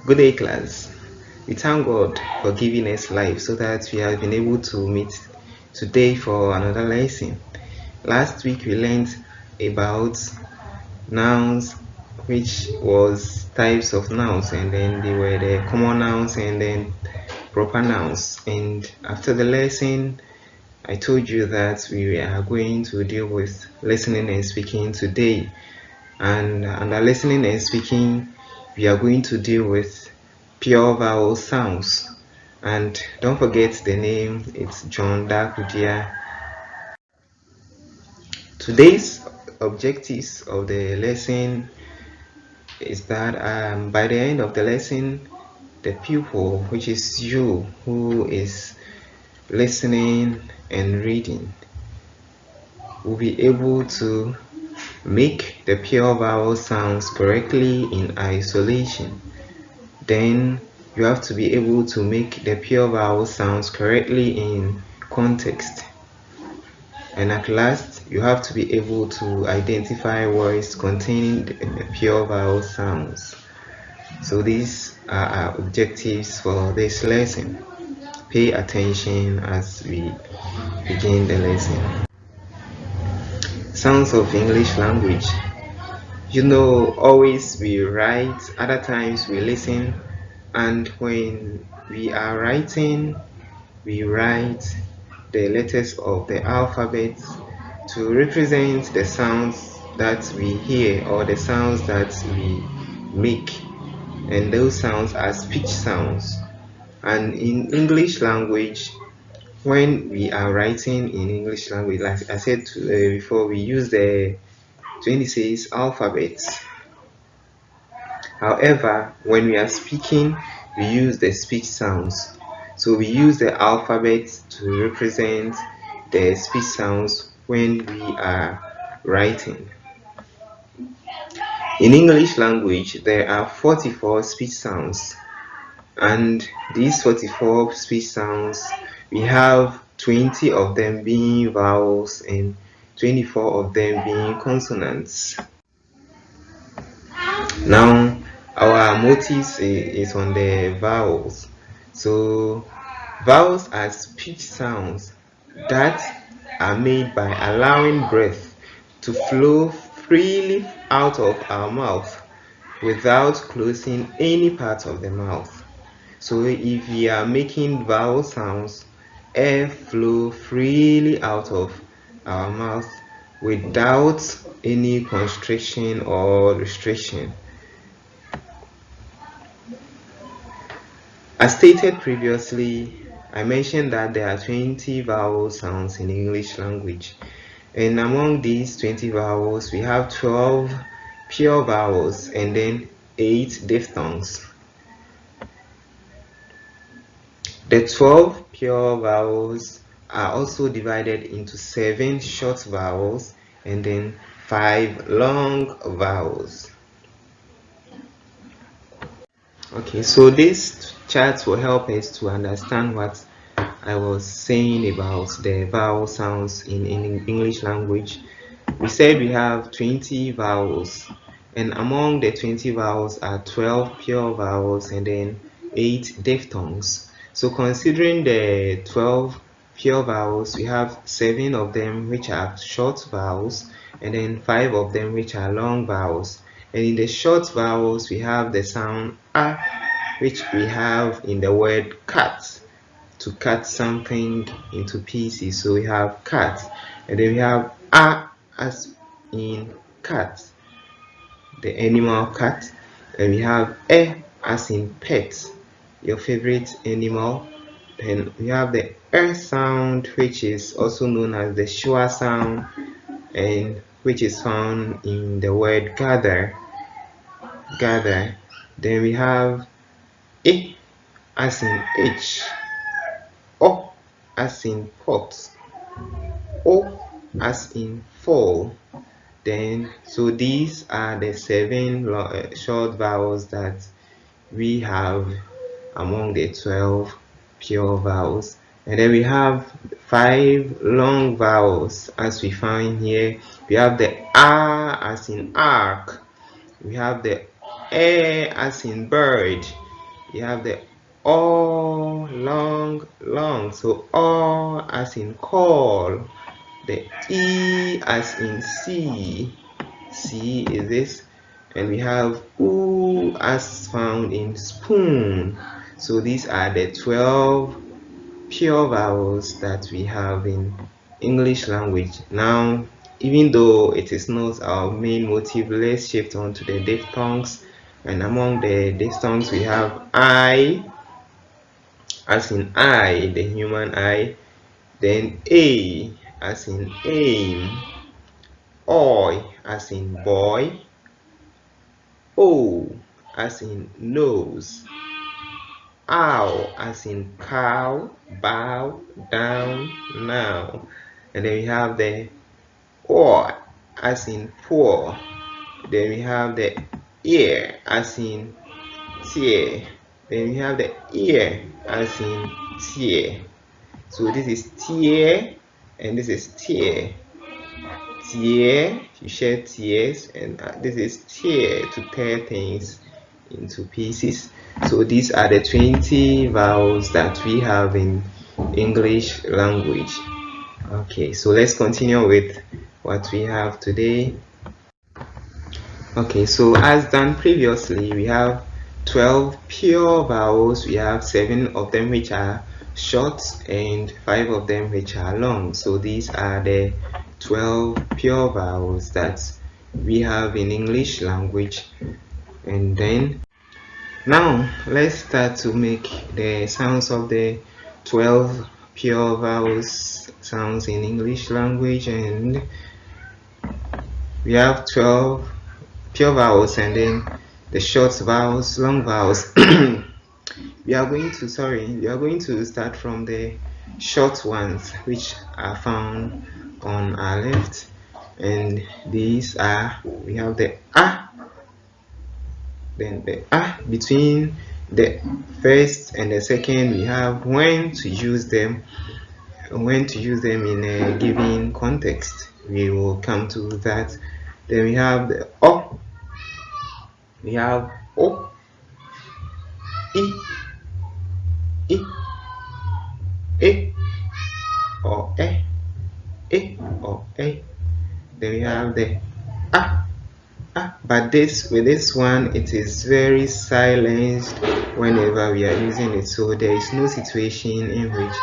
Good day, class. We thank God for giving us life so that we have been able to meet today for another lesson. Last week we learned about nouns, which was types of nouns, and then they were the common nouns and then proper nouns. And after the lesson, I told you that we are going to deal with listening and speaking today. And under listening and speaking, we are going to deal with pure vowel sounds. And don't forget the name, it's John Dakudia. Today's objectives of the lesson is that by the end of the lesson, the pupil, which is you who is listening and reading, will be able to make the pure vowel sounds correctly in isolation. Then you have to be able to make the pure vowel sounds correctly in context. And at last, you have to be able to identify words containing the pure vowel sounds. So these are our objectives for this lesson. Pay attention as we begin the lesson. Sounds of English language. You know, always we write, other times we listen, and when we are writing, we write the letters of the alphabet to represent the sounds that we hear or the sounds that we make, and those sounds are speech sounds. And in English language, when we are writing in English language, like I said before, we use the 26 alphabets. However, when we are speaking, we use the speech sounds. So we use the alphabet to represent the speech sounds when we are writing. In English language, there are 44 speech sounds. And these 44 speech sounds, we have 20 of them being vowels and 24 of them being consonants. Now, our motive is on the vowels. So, vowels are speech sounds that are made by allowing breath to flow freely out of our mouth without closing any part of the mouth. So if we are making vowel sounds, air flow freely out of our mouth without any constriction or restriction. As stated previously, I mentioned that there are 20 vowel sounds in English language, and among these 20 vowels, we have 12 pure vowels and then 8 diphthongs. The 12 pure vowels are also divided into 7 short vowels and then 5 long vowels. Okay, so this chart will help us to understand what I was saying about the vowel sounds in English language. We said we have 20 vowels, and among the 20 vowels are 12 pure vowels and then 8 diphthongs. So considering the 12 pure vowels, we have 7 of them which are short vowels and then 5 of them which are long vowels. And in the short vowels, we have the sound A, which we have in the word cut, to cut something into pieces. So we have cut, and then we have A as in cat, the animal cat, and we have E as in pet, your favorite animal. Then we have the sound, which is also known as the schwa sound, and which is found in the word gather. Then we have I as in H, O as in pot, O as in fall. Then, so these are the 7 short vowels that we have among the 12 pure vowels. And then we have 5 long vowels as we find here. We have the A as in ark. We have the A as in bird. we have the O, long. So O as in call. The E as in see. See is this. And we have U as found in spoon. So these are the 12 pure vowels that we have in English language. Now, even though it is not our main motive, let's shift on to the diphthongs. And among the diphthongs, we have I, as in I, the human I, then A, as in aim, Oi, as in boy, O, as in nose, Ow, as in cow, bow, down, now. And then we have the or, as in poor. Then we have the ear, as in tear. Then we have the ear, as in tear. So this is tear, and this is tear. Tear, you shed tears, and this is tear, to tear things into pieces. So these are the 20 vowels that we have in English language. Okay, so let's continue with what we have today. Okay, so as done previously, we have 12 pure vowels. We have 7 of them which are short and 5 of them which are long. So these are the 12 pure vowels that we have in English language. And then now let's start to make the sounds of the 12 pure vowels sounds in English language. And we have 12 pure vowels and then the short vowels, long vowels. we are going to start from the short ones, which are found on our left. And these are, we have the A, then the A. Between the first and the second, we have when to use them in a given context. We will come to that. Then we have the O. We have O, I, E, or E, or E. Then we have the A, but with this one, it is very silenced whenever we are using it. So there is no situation in which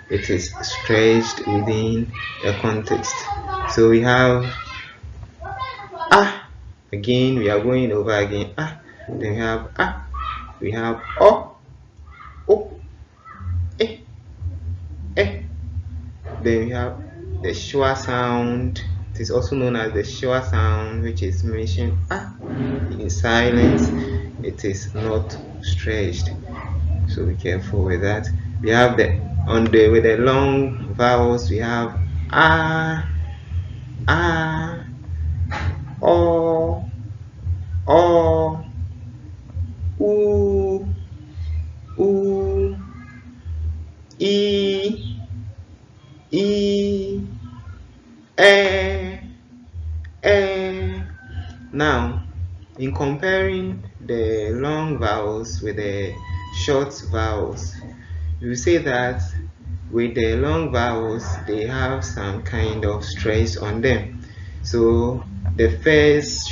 it is stretched within a context. So we have A. Again, we are going over again. A. Then we have A. We have O, E, E. Then we have the schwa sound. It is also known as the schwa sound, which is mentioned in silence. It is not stretched, so be careful with that. We have with the long vowels, we have A, O, U, I, E, Now, in comparing the long vowels with the short vowels, you say that with the long vowels, they have some kind of stress on them. So the first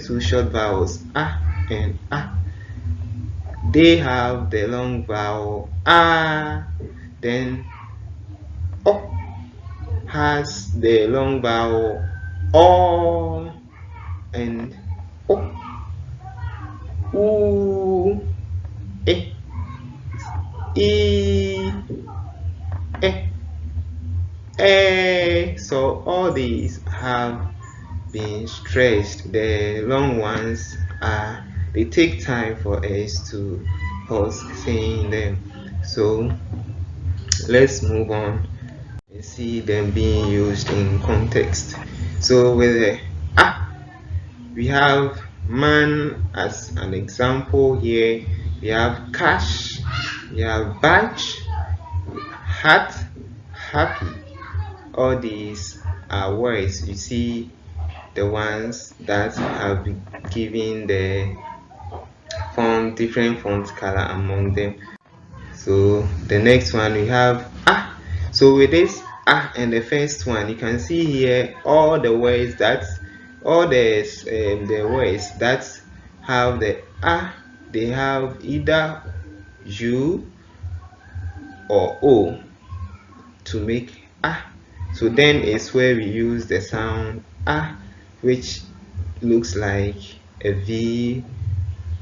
two short vowels, A and A, they have the long vowel A. Then O has the long vowel O, and O, U, E, So all these have been stretched. The long ones they take time for us to pause saying them. So let's move on and see them being used in context. So with the we have man as an example here. We have cash, we have badge, hat, happy. All these are words. You see the ones that have been given the different font color among them. So the next one we have ah. So with this ah and the first one, you can see here all the words that the words that have the ah, they have either U or O to make ah. So then is where we use the sound ah, which looks like a V,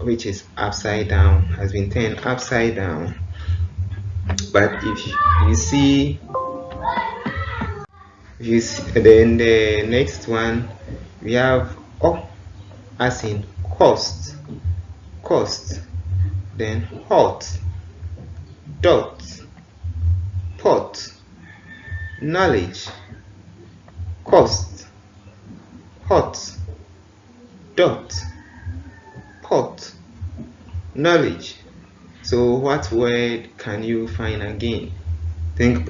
which is upside down, has been turned upside down. But if you see, then the next one we have O as in cost, then hot, dot, pot, knowledge, cost, hot, dot, pot, knowledge. So what word can you find again? Think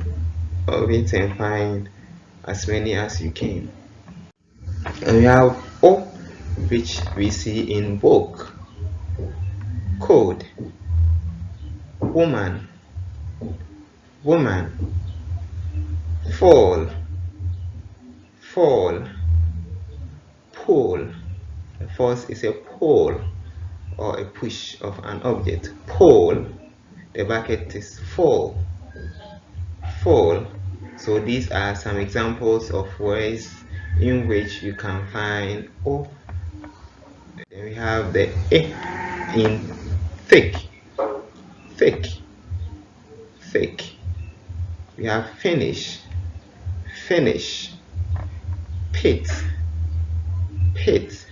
of it and find as many as you can. And we have O, which we see in book, code, woman, fall, pole. The first is a pole or a push of an object. Pole. The bracket is fall. So these are some examples of words in which you can find O. Then we have the E in thick. We have finish, pit,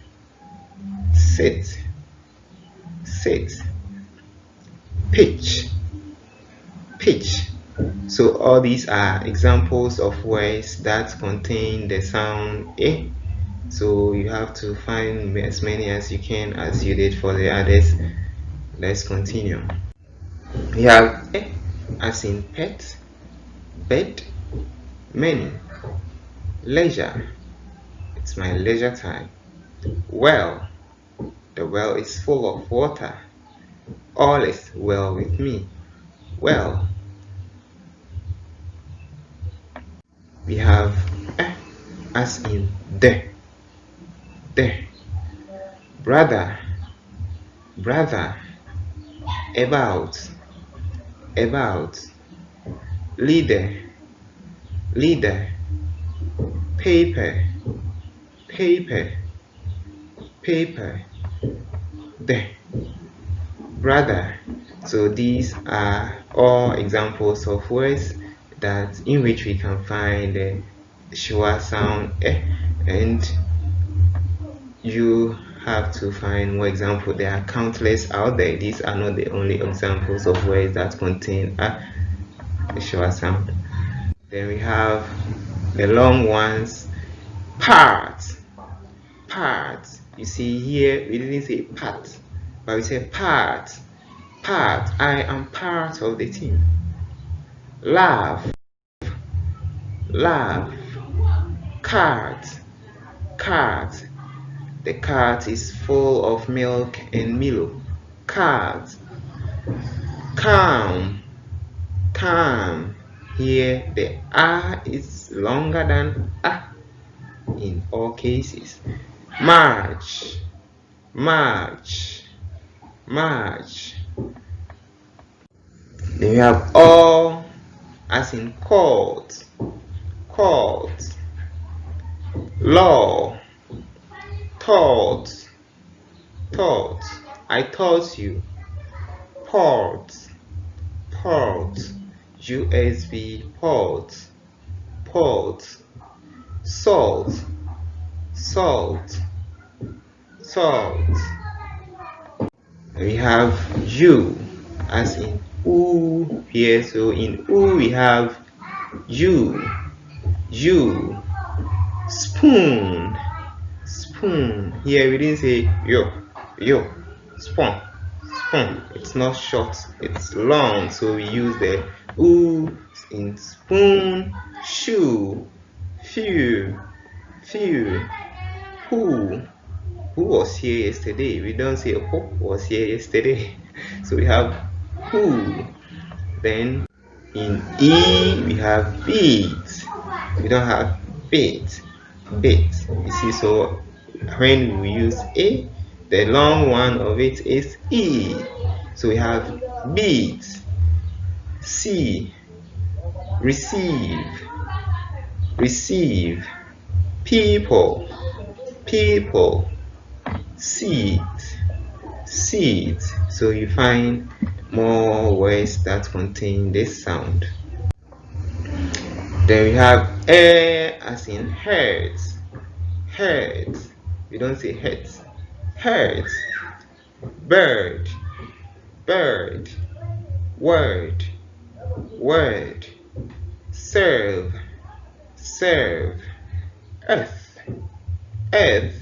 sit, pitch. So all these are examples of words that contain the sound E. So you have to find as many as you can as you did for the others. Let's continue. We have E as in pet, bed, many, leisure, it's my leisure time, well, the well is full of water, all is well with me, well. We have as in the, brother, about, leader, paper, the, brother. So these are all examples of words that in which we can find the schwa sound e, and you have to find more examples. There are countless out there. These are not the only examples of words that contain a schwa sound. Then we have the long ones, part. You see here we didn't say part, but we say part. I am part of the team. Laugh, cart. The cart is full of milk and Milo. Cart. Calm. Here the R is longer than A in all cases. March. Then we have all as in court, law, taught, I taught you, port, USB port, salt. We have you as in oo here. So in oo we have you, spoon. Here we didn't say yo, spoon. It's not short, it's long, so we use the oo in spoon. Shoe, few, who, who was here yesterday? We don't say who was here yesterday. So we have who. Then in E we have beat. We don't have bit. Bit. You see, so when we use A, the long one of it is E. So we have beat, see, receive, receive, people, people, seat, seat. So you find more words that contain this sound. Then we have air as in hurt, hurt. We don't say hurt, hurt. Bird, bird. Word, word. Serve, serve. Earth, earth,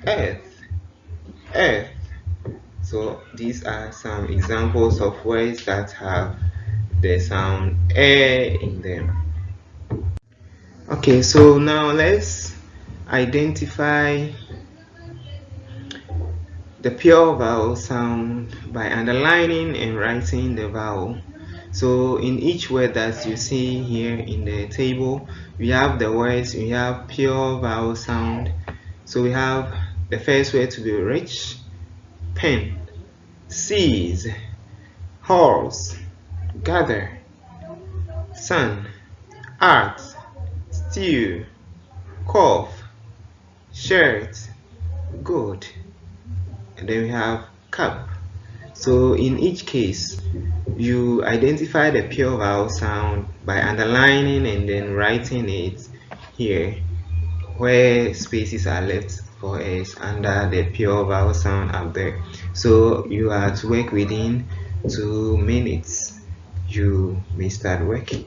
earth, earth. So these are some examples of words that have the sound air in them. Okay, so now let's identify the pure vowel sound by underlining and writing the vowel. So in each word that you see here in the table, we have the words, we have pure vowel sound. So we have the first word to be rich, pen, seize, horse, gather, sun, art, stew, cough, shirt, good. And then we have cup. So in each case, you identify the pure vowel sound by underlining and then writing it here where spaces are left for us under the pure vowel sound up there. So you are to work within 2 minutes. You may start working.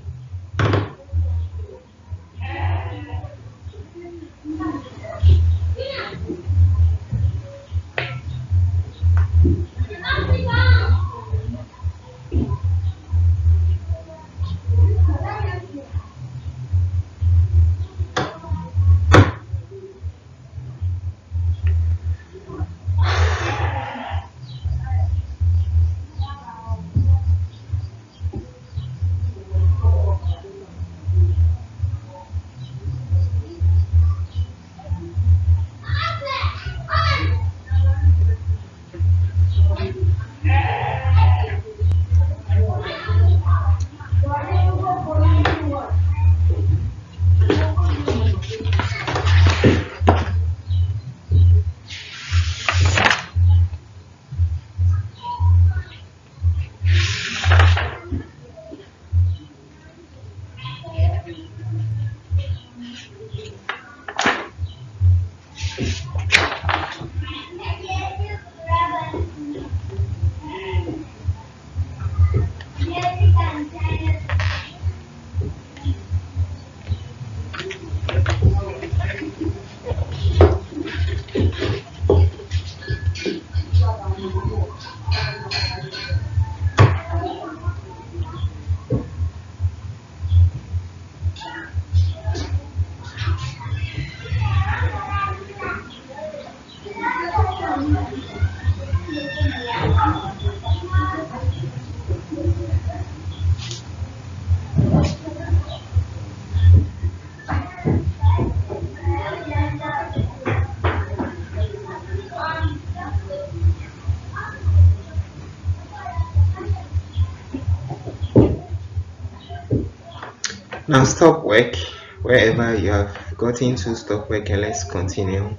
Now stop work wherever you have gotten to. Stop work and let's continue.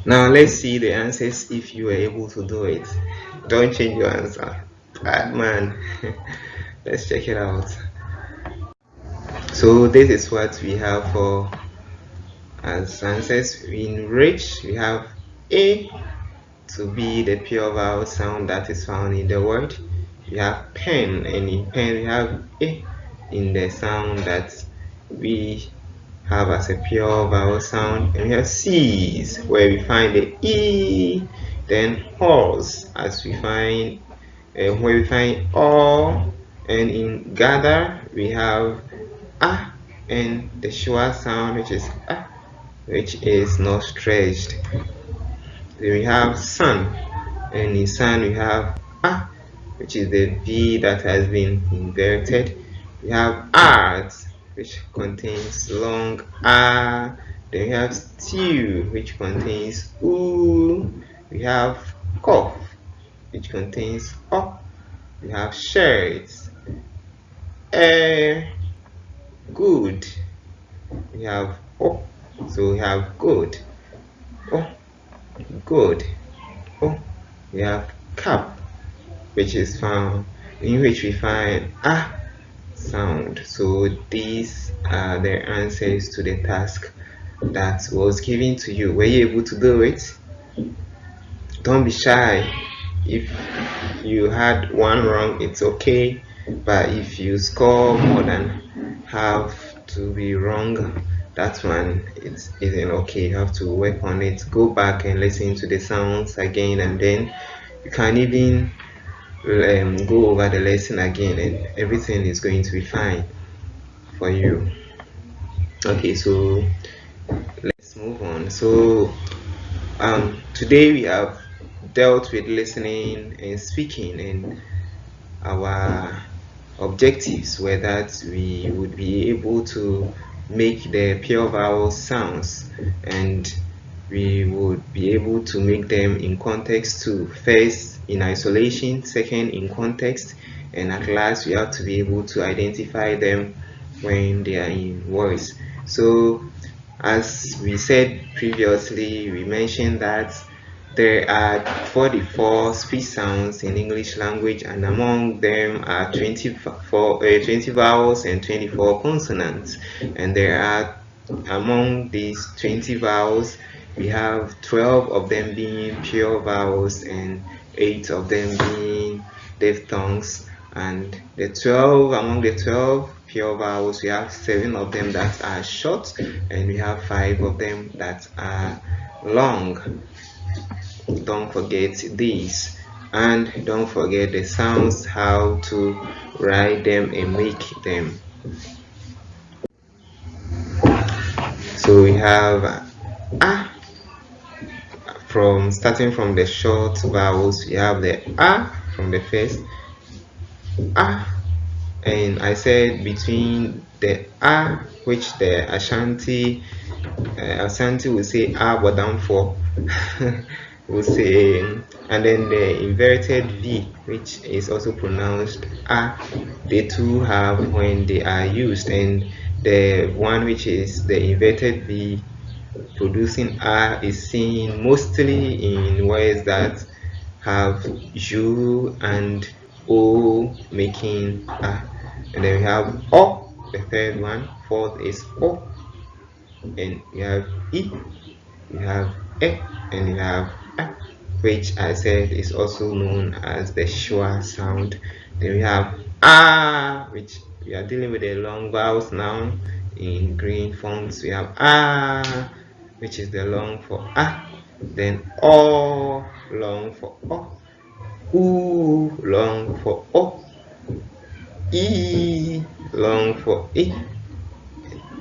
Now let's see the answers if you were able to do it. Don't change your answer. Bad man. Let's check it out. So this is what we have for as answers. In rich, we have A to be the pure vowel sound that is found in the word. We have pen, and in pen we have A in the sound that we have as a pure vowel sound, and we have C's where we find the E, then horse as we find where we find O, and in gather we have A and the short sound which is A, which is not stretched. Then we have sun, and in sun we have a, which is the V that has been inverted. We have art, which contains long a. Then we have stew, which contains oo. We have cough, which contains o. We have shirt, air, good. We have o. So we have good, oh, good, oh. We have cap, which is found in which we find a sound. So these are the answers to the task that was given to you. Were you able to do it? Don't be shy. If you had one wrong, it's okay. But if you score more than half to be wrong, that one it isn't okay. You have to work on it. Go back and listen to the sounds again, and then you can even go over the lesson again, and everything is going to be fine for you. Okay, so let's move on. So today we have dealt with listening and speaking, and our objectives were that we would be able to make the pure vowel sounds, and we would be able to make them in context too. First in isolation, second in context, and at last we have to be able to identify them when they are in words. So as we said previously, we mentioned that there are 44 speech sounds in English language, and among them are 20 vowels and 24 consonants. And there are, among these 20 vowels, we have 12 of them being pure vowels and 8 of them being diphthongs. And among the 12 pure vowels, we have 7 of them that are short, and we have 5 of them that are long. Don't forget these, and don't forget the sounds, how to write them and make them. So we have a, from starting from the short vowels. We have the a from the first a, and I said between the a, which the Ashanti will say a bodam for will say, and then the inverted V, which is also pronounced a, they two have when they are used, and the one which is the inverted V producing a is seen mostly in words that have u and o making a. And then we have o, the third one. Fourth is o, and we have e, we have e, and we have a, which I said is also known as the schwa sound. Then we have a, which we are dealing with the long vowels now. In green fonts we have a, which is the long for a. Then o, long for o. U, long for o. E, long for e.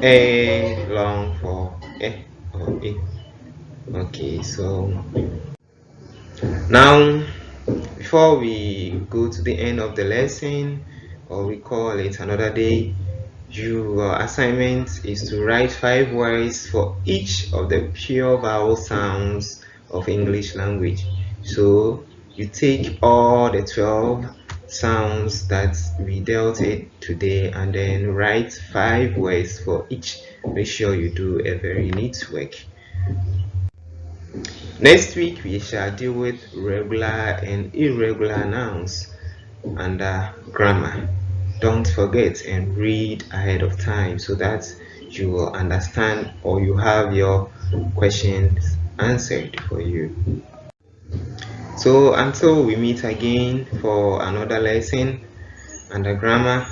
A, long for e or e. Okay, so now before we go to the end of the lesson, or we call it another day, your assignment is to write 5 words for each of the pure vowel sounds of English language. So you take all the 12 sounds that we dealt with today and then write 5 words for each. Make sure you do a very neat work. Next week we shall deal with regular and irregular nouns under grammar. Don't forget and read ahead of time so that you will understand, or you have your questions answered for you. So until we meet again for another lesson under grammar,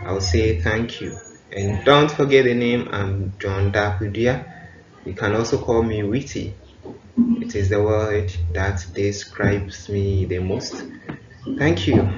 I'll say thank you. And don't forget the name. I'm John Dakudia. You can also call me Witty. It is the word that describes me the most. Thank you.